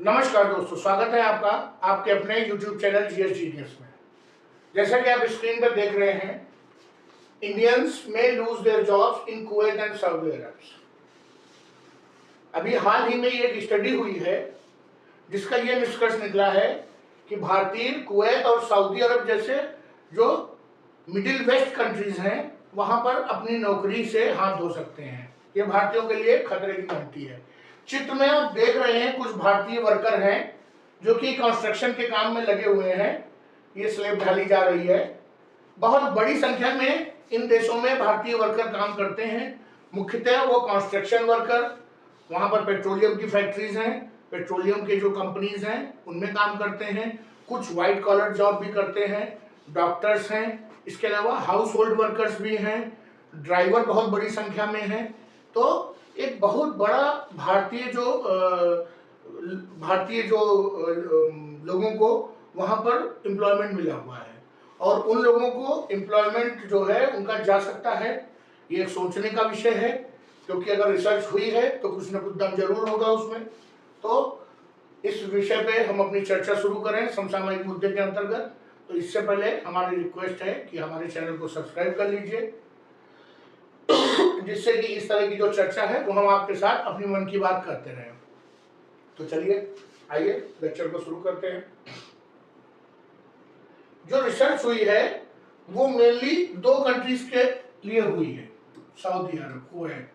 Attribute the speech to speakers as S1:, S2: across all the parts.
S1: नमस्कार दोस्तों, स्वागत है आपका आपके अपने YouTube चैनल जीएस जीनियस में। जैसा कि आप स्क्रीन पर देख रहे हैं, इंडियंस में lose their jobs in Kuwait and Saudi Arabia. अभी हाल ही में एक स्टडी हुई है जिसका यह निष्कर्ष निकला है कि भारतीय कुवैत और सऊदी अरब जैसे जो मिडिल वेस्ट कंट्रीज हैं वहां पर अपनी नौकरी से हाथ धो सकते हैं। ये भारतीयों के लिए खतरे की घंटी है। चित्र में आप देख रहे हैं कुछ भारतीय वर्कर हैं जो कि कंस्ट्रक्शन के काम में लगे हुए हैं। ये स्लैब ढाली जा रही है। बहुत बड़ी संख्या में इन देशों में भारतीय वर्कर काम करते हैं। मुख्यतः वो कंस्ट्रक्शन वर्कर, वहां पर पेट्रोलियम की फैक्ट्रीज हैं, पेट्रोलियम के जो कंपनीज हैं उनमें काम करते हैं। कुछ व्हाइट कॉलर जॉब भी करते हैं, डॉक्टर्स हैं, इसके अलावा हाउस होल्ड वर्कर्स भी हैं, ड्राइवर बहुत बड़ी संख्या में हैं। तो एक बहुत बड़ा भारतीय जो लोगों को वहां पर एम्प्लॉयमेंट मिला हुआ है और उन लोगों को एम्प्लॉयमेंट जो है उनका जा सकता है। ये एक सोचने का विषय है, क्योंकि अगर रिसर्च हुई है तो कुछ ना कुछ दम जरूर होगा उसमें। तो इस विषय पे हम अपनी चर्चा शुरू करें समसामयिक मुद्दे के अंतर्गत। तो इससे पहले हमारी रिक्वेस्ट है कि हमारे चैनल को सब्सक्राइब कर लीजिए, जिससे कि इस तरह की जो चर्चा है वो हम आपके साथ अपनी मन की बात करते रहें। तो चलिए आइए लेक्चर को शुरू करते हैं। जो रिसर्च हुई है वो मेनली दो कंट्रीज के लिए हुई है, सऊदी अरब, कुवैत,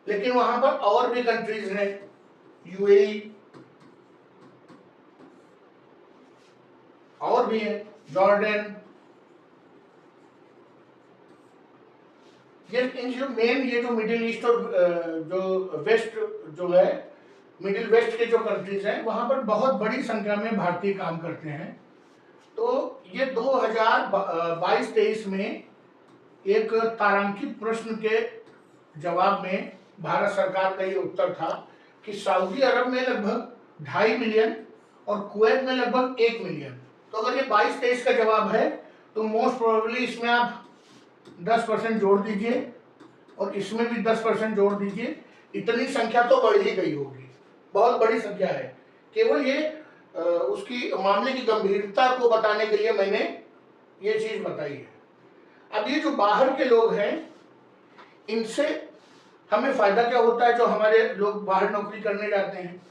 S1: लेकिन वहां पर और भी कंट्रीज हैं, यूएई और भी है, जॉर्डन। ये जो मिडिल ईस्ट और जो वेस्ट जो है, मिडिल वेस्ट के जो कंट्रीज हैं वहां पर बहुत बड़ी संख्या में भारतीय काम करते हैं। तो ये 2022-23 में एक तारांकित प्रश्न के जवाब में भारत सरकार का ये उत्तर था कि सऊदी अरब में लगभग 2.5 मिलियन और कुवैत में लगभग 1 मिलियन। तो अगर ये 22-23 का जवाब है तो मोस्ट प्रोबेबली इसमें आप 10% जोड़ दीजिए और इसमें भी 10% जोड़ दीजिए, इतनी संख्या तो बढ़ ही गई होगी। बहुत बड़ी संख्या है। केवल ये उसकी मामले की गंभीरता को बताने के लिए मैंने ये चीज बताई है। अब ये जो बाहर के लोग हैं, इनसे हमें फायदा क्या होता है जो हमारे लोग बाहर नौकरी करने जाते हैं?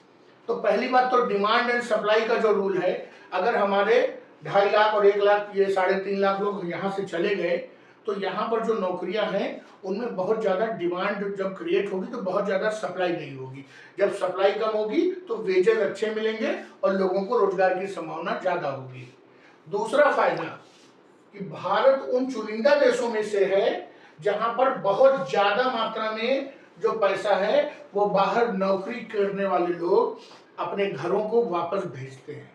S1: तो पहली बात तो डिमांड एंड सप्लाई का जो रूल है, अगर हमारे 2.5 लाख और 1 लाख, ये 3.5 लाख लोग यहाँ से चले गए तो यहाँ पर जो नौकरियां हैं उनमें बहुत ज़्यादा डिमांड जब क्रिएट होगी तो बहुत ज़्यादा सप्लाई नहीं होगी। जब सप्लाई कम होगी तो वेजेस अच्छे मिलेंगे और लोगों को रोजगार की संभावना ज़्यादा होगी। दूसरा फायदा कि भारत उन चुनिंदा देशों में से है जहां पर बहुत ज़्यादा मात्रा में जो पैसा है वो बाहर नौकरी करने वाले लोग अपने घरों को वापस भेजते हैं,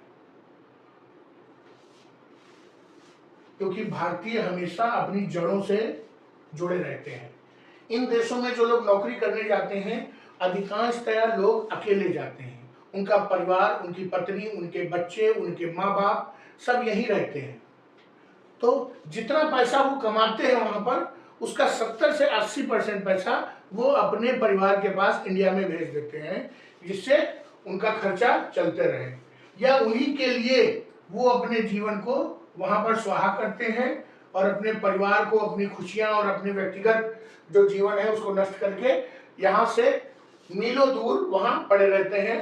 S1: क्योंकि भारतीय हमेशा अपनी जड़ों से जुड़े रहते हैं। इन देशों में जो लोग नौकरी करने जाते हैं अधिकांशतया लोग अकेले जाते हैं। उनका परिवार, उनकी पत्नी, उनके बच्चे, उनके माँ बाप सब यहीं रहते हैं। तो जितना पैसा वो कमाते हैं वहां पर उसका 70 से 80% पैसा वो अपने परिवार के पास इंडिया में भेज देते हैं, जिससे उनका खर्चा चलते रहे, या उन्हीं के लिए वो अपने जीवन को वहां पर स्वाहा करते हैं और अपने परिवार को, अपनी खुशियां और अपने व्यक्तिगत जो जीवन है उसको नष्ट करके यहाँ से मीलों दूर वहां पड़े रहते हैं,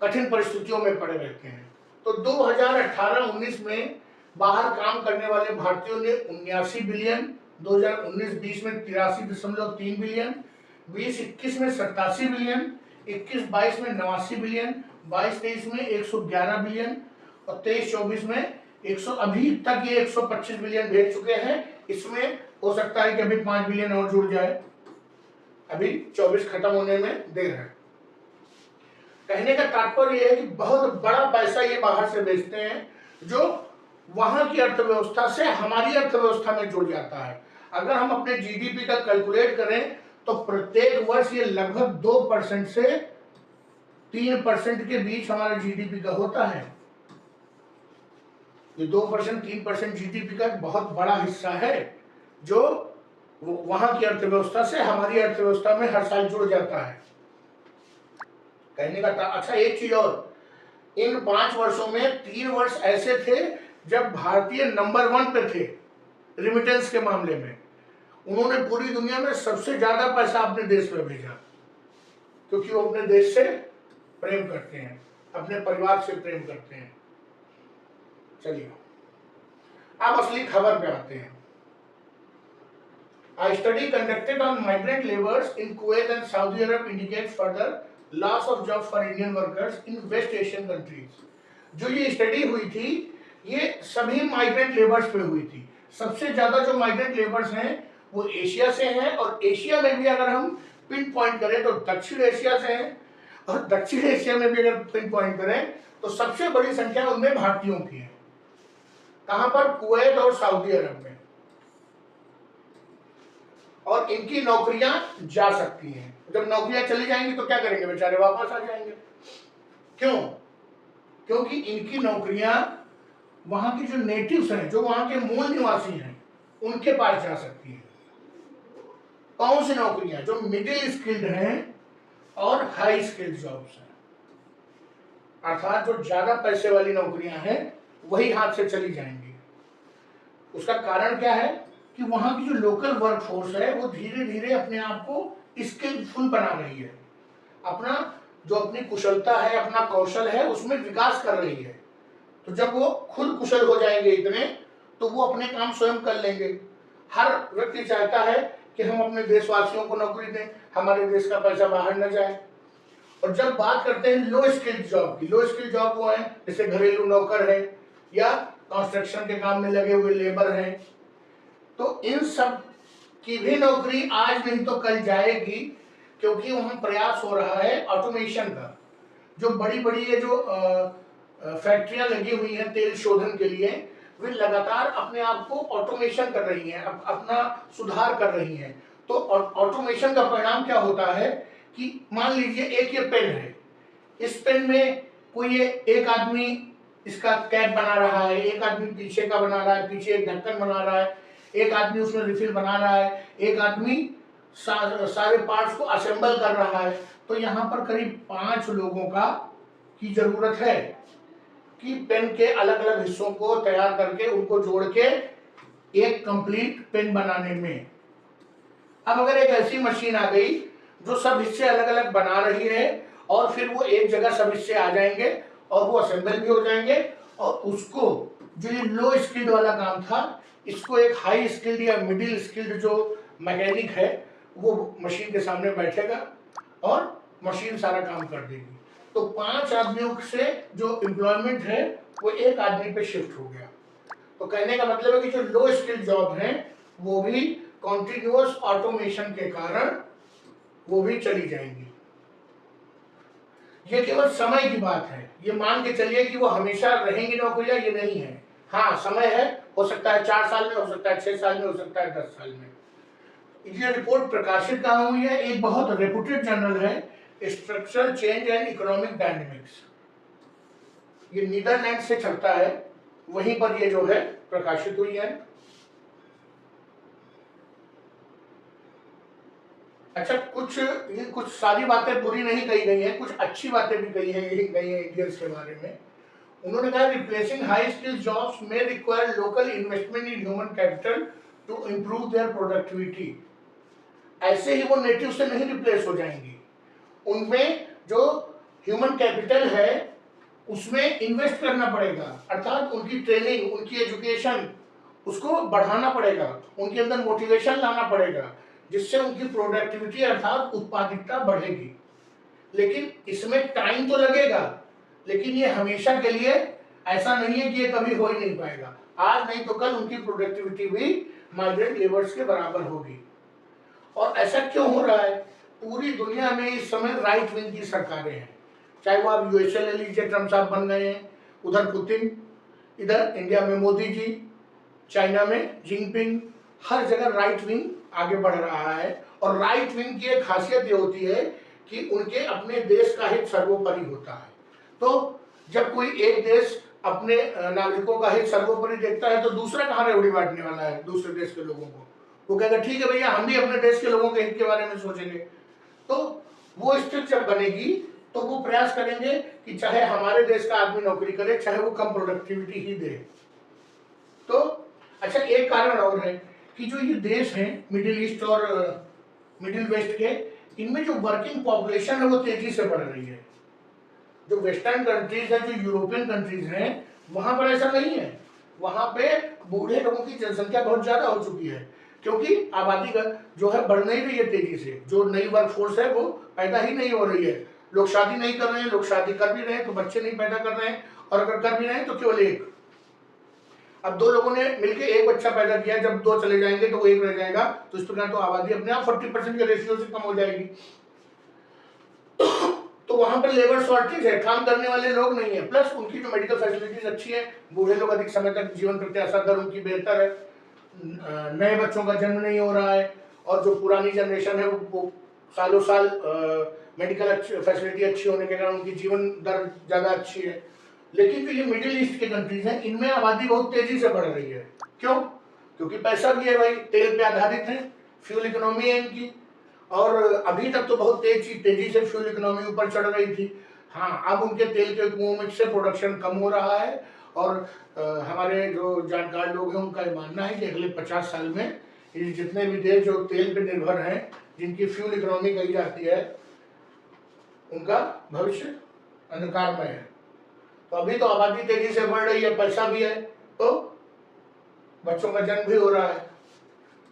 S1: कठिन परिस्थितियों में पड़े रहते हैं। तो 2018-19 में बाहर काम करने वाले भारतीयों ने 79 बिलियन, 2019-20 में 83.3 बिलियन, 20-21 में 87 बिलियन, 21-22 में 89 बिलियन, 22-23 में 111 बिलियन और 23-24 में 100, अभी तक ये 125 बिलियन भेज चुके हैं। इसमें हो सकता है कि अभी 5 बिलियन और जुड़ जाए, अभी 24 खत्म होने में देर है। कहने का तात्पर्य है कि बहुत बड़ा पैसा ये बाहर से भेजते हैं जो वहां की अर्थव्यवस्था से हमारी अर्थव्यवस्था में जुड़ जाता है। अगर हम अपने जीडीपी का कैलकुलेट करें तो प्रत्येक वर्ष ये लगभग 2% से 3% के बीच हमारा जीडीपी का होता है। ये 2% 3% जीडीपी का एक बहुत बड़ा हिस्सा है जो वहां की अर्थव्यवस्था से हमारी अर्थव्यवस्था में हर साल जुड़ जाता है। कहने का अच्छा, एक चीज और इन 5 वर्षों में 3 वर्ष ऐसे थे जब भारतीय नंबर 1 पे थे रिमिटेंस के मामले में। उन्होंने पूरी दुनिया में सबसे ज्यादा पैसा अपने देश में भेजा, क्योंकि वो अपने देश से प्रेम करते हैं, अपने परिवार से प्रेम करते हैं। चलिए अब असली खबर पे आते हैं। A study conducted on migrant laborers in Kuwait and Saudi Arabia indicates further loss of jobs for Indian workers in West Asian countries। जो ये स्टडी हुई थी ये सभी माइग्रेंट लेबर्स पे हुई थी। सबसे ज्यादा जो माइग्रेंट लेबर्स हैं वो एशिया से हैं, और एशिया में भी अगर हम पिन पॉइंट करें तो दक्षिण एशिया से हैं, और दक्षिण एशिया में भी अगर पिन पॉइंट करें तो सबसे बड़ी संख्या उनमें भारतीयों की है। कहां पर? कुवैत और सऊदी अरब में। और इनकी नौकरियां जा सकती हैं। जब नौकरियां चली जाएंगी तो क्या करेंगे बेचारे? वापस आ जाएंगे। क्यों? क्योंकि इनकी नौकरियां वहां की जो नेटिव्स हैं, जो वहां के मूल निवासी हैं, उनके पास जा सकती हैं। कौन सी नौकरियां? जो मिडिल स्किल्ड हैं और हाई स्किल्ड जॉब्स हैं, अर्थात जो ज्यादा पैसे वाली नौकरियां हैं वही हाथ से चली जाएंगी। उसका कारण क्या है कि वहां की जो लोकल वर्कफोर्स है वो धीरे धीरे अपने आप को स्किलफुल बना रही है, अपना जो अपनी कुशलता है, अपना कौशल है, उसमें विकास कर रही है। तो जब वो खुद कुशल हो जाएंगे इतने, तो वो अपने काम स्वयं कर लेंगे। हर व्यक्ति चाहता है कि हम अपने देशवासियों को नौकरी दें, हमारे देश का पैसा बाहर न जाए। और जब बात करते हैं लो स्किल्ड जॉब की, लो स्किल्ड जॉब वो है जैसे घरेलू नौकर है या कंस्ट्रक्शन के काम में लगे हुए लेबर हैं, तो इन सब की भी नौकरी आज नहीं तो कल जाएगी, क्योंकि वहां प्रयास हो रहा है ऑटोमेशन का। जो बड़ी बड़ी ये जो फैक्ट्रियां लगी हुई हैं तेल शोधन के लिए, वे लगातार अपने आप को ऑटोमेशन कर रही हैं, अपना सुधार कर रही हैं। तो ऑटोमेशन का परिणाम क्या होता है कि मान लीजिए एक ये पेन है, इस पेन में कोई एक आदमी इसका कैप बना रहा है, एक आदमी पीछे का बना रहा है, पीछे एक ढक्कन बना रहा है, एक आदमी उसमें रिफिल बना रहा है, एक आदमी सारे पार्ट्स को असेंबल कर रहा है। तो यहाँ पर करीब 5 लोगों की जरूरत है कि पेन के अलग अलग हिस्सों को तैयार करके उनको जोड़ के एक कंप्लीट पेन बनाने में। अब अगर एक ऐसी मशीन आ गई जो सब हिस्से अलग अलग बना रही है, और फिर वो एक जगह सब हिस्से आ जाएंगे और वो असेंबल भी हो जाएंगे, और उसको जो ये लो स्किल्ड वाला काम था, इसको एक हाई स्किल्ड या मिडिल स्किल्ड जो मैकेनिक है वो मशीन के सामने बैठेगा और मशीन सारा काम कर देगी। तो 5 आदमियों से जो एम्प्लॉयमेंट है वो एक आदमी पे शिफ्ट हो गया। तो कहने का मतलब है कि जो लो स्किल्ड जॉब है वो भी कॉन्टिन्यूअस ऑटोमेशन के कारण वो भी चली जाएंगी। ये केवल समय की बात है, ये मान के चलिए कि वो हमेशा रहेंगी नौकरियां, ये नहीं है। हाँ, समय है, हो सकता है 4 साल में, हो सकता है 6 साल में, हो सकता है 10 साल में। ये रिपोर्ट प्रकाशित कहाँ हुई है? एक बहुत रेपुटेड जर्नल है, structural change and economic dynamics. ये नीदरलैंड से चलता है, वहीं पर ये जो है प्रकाशित हुई है। अच्छा, कुछ सारी बातें बुरी नहीं कही गई हैं, कुछ अच्छी बातें भी कही हैं इंडियंस के बारे में। उन्होंने कहा रिप्लेसिंग हाई स्किल जॉब्स में require local investment in human capital to improve their productivity. ऐसे ही वो नेटिव से नहीं रिप्लेस हो जाएंगी, उनमें जो ह्यूमन कैपिटल है उसमें इन्वेस्ट करना पड़ेगा, अर्थात उनकी ट्रेनिंग, उनकी एजुकेशन, उसको बढ़ाना पड़ेगा, उनके अंदर मोटिवेशन लाना पड़ेगा, जिससे उनकी प्रोडक्टिविटी अर्थात उत्पादकता बढ़ेगी। लेकिन इसमें टाइम तो लगेगा, लेकिन ये हमेशा के लिए ऐसा नहीं है कि ये कभी हो ही नहीं पाएगा। आज नहीं तो कल उनकी प्रोडक्टिविटी भी माइग्रेंट लेबर्स के बराबर होगी। और ऐसा क्यों हो रहा है? पूरी दुनिया में इस समय राइट विंग की सरकारें हैं, चाहे वो आप यूएसए ले लीजिए, ट्रम्प साहब बन गए हैं, उधर पुतिन, इधर इंडिया में मोदी जी, चाइना में जिनपिंग, हर जगह राइट विंग आगे बढ़ रहा है। और राइट विंग की एक खासियत ये होती है कि उनके अपने देश का हित सर्वोपरि होता है। तो जब कोई एक देश अपने नागरिकों का हित सर्वोपरि देखता है तो दूसरा कहाँ रेवड़ी बांटने वाला है दूसरे देश के लोगों को? वो कहेगा ठीक है भैया, हम भी अपने देश के लोगों के हित के बारे में सोचेंगे। तो वो स्थिति जब बनेगी तो वो प्रयास करेंगे कि चाहे हमारे देश का आदमी नौकरी करे, चाहे वो कम प्रोडक्टिविटी ही दे। तो अच्छा, एक कारण और है कि जो ये देश हैं मिडिल ईस्ट और मिडिल वेस्ट के, इनमें जो वर्किंग पॉपुलेशन है वो तेजी से बढ़ रही है। जो वेस्टर्न कंट्रीज है, जो यूरोपियन कंट्रीज हैं, वहां पर ऐसा नहीं है। वहां पे बूढ़े लोगों की जनसंख्या बहुत ज्यादा हो चुकी है, क्योंकि आबादी का जो है बढ़ नहीं रही है तेजी से। जो नई वर्क फोर्स है वो पैदा ही नहीं हो रही है। लोग शादी नहीं कर रहे हैं, लोग शादी कर भी रहे हैं तो बच्चे नहीं पैदा कर रहे हैं, और अगर कर भी रहे हैं तो केवल एक। अब दो लोगों ने मिलकर एक बच्चा पैदा किया, जब दो चले जाएंगे तो वो एक रह जाएगा, तो इस प्रकार तो आबादी अपने आप 40% के रेशियो से कम हो जाएगी। तो वहां पर लेबर शॉर्टेज है, काम करने वाले लोग नहीं है, प्लस उनकी जो मेडिकल फैसिलिटीज अच्छी है, बूढ़े लोग अधिक समय तक जीवन प्रत्याशा दर उनकी बेहतर है, नए बच्चों का जन्म नहीं हो रहा है, और जो पुरानी जनरेशन है वो सालों साल मेडिकल फैसिलिटी अच्छी होने के कारण उनकी जीवन दर ज्यादा अच्छी है। लेकिन जो ये मिडिल ईस्ट के कंट्रीज हैं, इनमें आबादी बहुत तेजी से बढ़ रही है। क्यों? क्योंकि पैसा भी है भाई, तेल पे आधारित है, फ्यूल इकोनॉमी है इनकी, और अभी तक तो बहुत तेजी से फ्यूल इकोनॉमी ऊपर चढ़ रही थी। हाँ, अब उनके तेल के कुओं में से प्रोडक्शन कम हो रहा है, और हमारे जो जानकार लोग हैं उनका ये मानना है कि अगले 50 साल में ये जितने भी देश जो तेल पे निर्भर हैं, जिनकी फ्यूल इकोनॉमी कही जाती है, उनका भविष्य अंधकारमय है। तो अभी तो आबादी तेजी से बढ़ रही है, पैसा भी है, तो बच्चों का जन्म भी हो रहा है।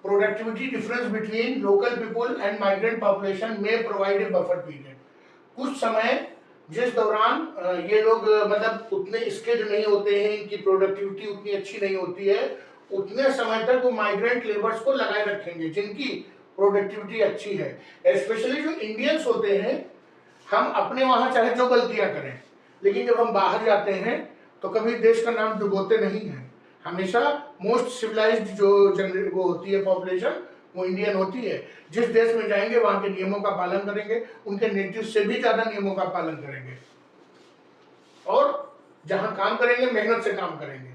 S1: Productivity difference between local people and migrant population में प्रोवाइड ए बफर पीरियड। कुछ समय जिस दौरान ये लोग मतलब उतने स्किल्ड नहीं होते हैं, इनकी प्रोडक्टिविटी उतनी अच्छी नहीं होती है, उतने समय तक वो माइग्रेंट लेबर्स को लगाए रखेंगे जिनकी प्रोडक्टिविटी अच्छी है। स्पेशली जो इंडियंस होते हैं, हम अपने वहां चाहे जो गलतियां करें, लेकिन जब हम बाहर जाते हैं तो कभी देश का नाम डुबोते नहीं हैं। हमेशा मोस्ट सिविलाइज्ड जो वो होती है पॉपुलेशन, वो इंडियन होती है। जिस देश में जाएंगे वहां के नियमों का पालन करेंगे, उनके नेटिव से भी ज्यादा नियमों का पालन करेंगे, और जहां काम करेंगे मेहनत से काम करेंगे।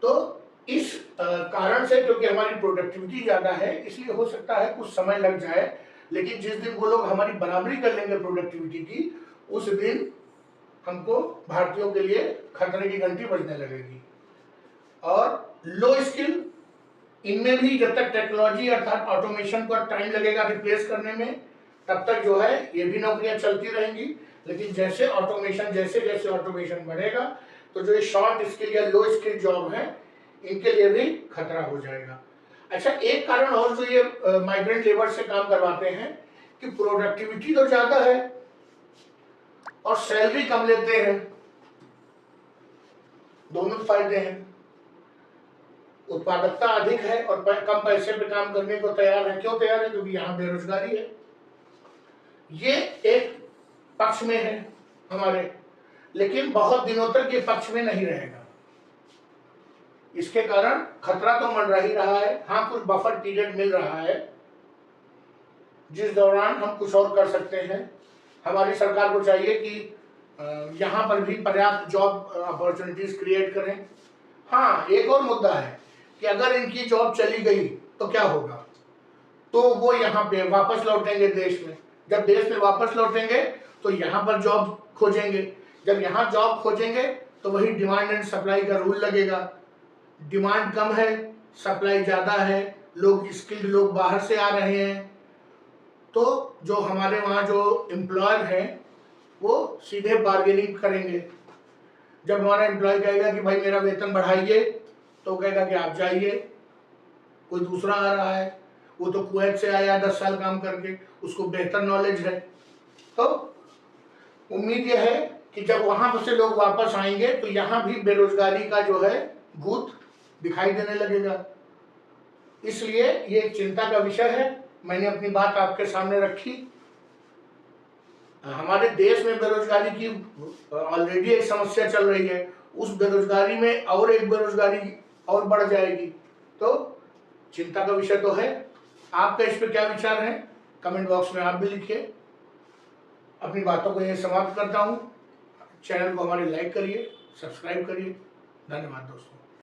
S1: तो इस कारण से, क्योंकि हमारी प्रोडक्टिविटी ज्यादा है, इसलिए हो सकता है कुछ समय लग जाए, लेकिन जिस दिन वो लोग हमारी बराबरी कर लेंगे प्रोडक्टिविटी की, उस दिन हमको भारतीयों के लिए खतरे की घंटी बजने लगेगी। और लो स्किल, इनमें भी जब तक टेक्नोलॉजी अर्थात ऑटोमेशन को टाइम लगेगा रिप्लेस करने में, तब तक जो है ये भी नौकरियां चलती रहेंगी। लेकिन जैसे जैसे ऑटोमेशन बढ़ेगा, तो जो ये शॉर्ट स्किल या लो स्किल जॉब है, इनके लिए भी खतरा हो जाएगा। अच्छा, एक कारण और जो ये माइग्रेंट लेबर से काम करवाते हैं कि प्रोडक्टिविटी तो ज्यादा है और सैलरी कम लेते हैं, दोनों फायदे हैं। उत्पादकता अधिक है और कम पैसे पे काम करने को तैयार है। क्यों तैयार है? क्योंकि यहाँ बेरोजगारी है। ये एक पक्ष में है हमारे, लेकिन बहुत दिनों तक ये पक्ष में नहीं रहेगा। इसके कारण खतरा तो मंडरा ही रहा है। हाँ, कुछ बफर पीरियड मिल रहा है जिस दौरान हम कुछ और कर सकते हैं। हमारी सरकार को चाहिए कि यहाँ पर भी पर्याप्त जॉब अपॉर्चुनिटीज क्रिएट करें। हाँ, एक और मुद्दा है कि अगर इनकी जॉब चली गई तो क्या होगा? तो वो यहाँ पे वापस लौटेंगे देश में। जब देश में वापस लौटेंगे तो यहाँ पर जॉब खोजेंगे। जब यहाँ जॉब खोजेंगे तो वही डिमांड एंड सप्लाई का रूल लगेगा। डिमांड कम है, सप्लाई ज्यादा है, लोग स्किल्ड लोग बाहर से आ रहे हैं, तो जो हमारे वहाँ जो एम्प्लॉयर हैं वो सीधे बार्गेनिंग करेंगे। जब हमारा एम्प्लॉय कहेगा कि भाई मेरा वेतन बढ़ाइए, तो कहेगा कि आप जाइए, कोई दूसरा आ रहा है, वो तो कुवैत से आया 10 साल काम करके, उसको बेहतर नॉलेज है। तो उम्मीद यह है कि जब वहां से लोग वापस आएंगे तो यहाँ भी बेरोजगारी का जो है भूत दिखाई देने लगेगा। इसलिए ये एक चिंता का विषय है। मैंने अपनी बात आपके सामने रखी। हमारे देश में बेरोजगारी की ऑलरेडी एक समस्या चल रही है, उस बेरोजगारी में और एक बेरोजगारी और बढ़ जाएगी, तो चिंता का विषय तो है। आपका इस पर क्या विचार है? कमेंट बॉक्स में आप भी लिखिए। अपनी बातों को यह समाप्त करता हूँ। चैनल को हमारे लाइक करिए, सब्सक्राइब करिए। धन्यवाद दोस्तों।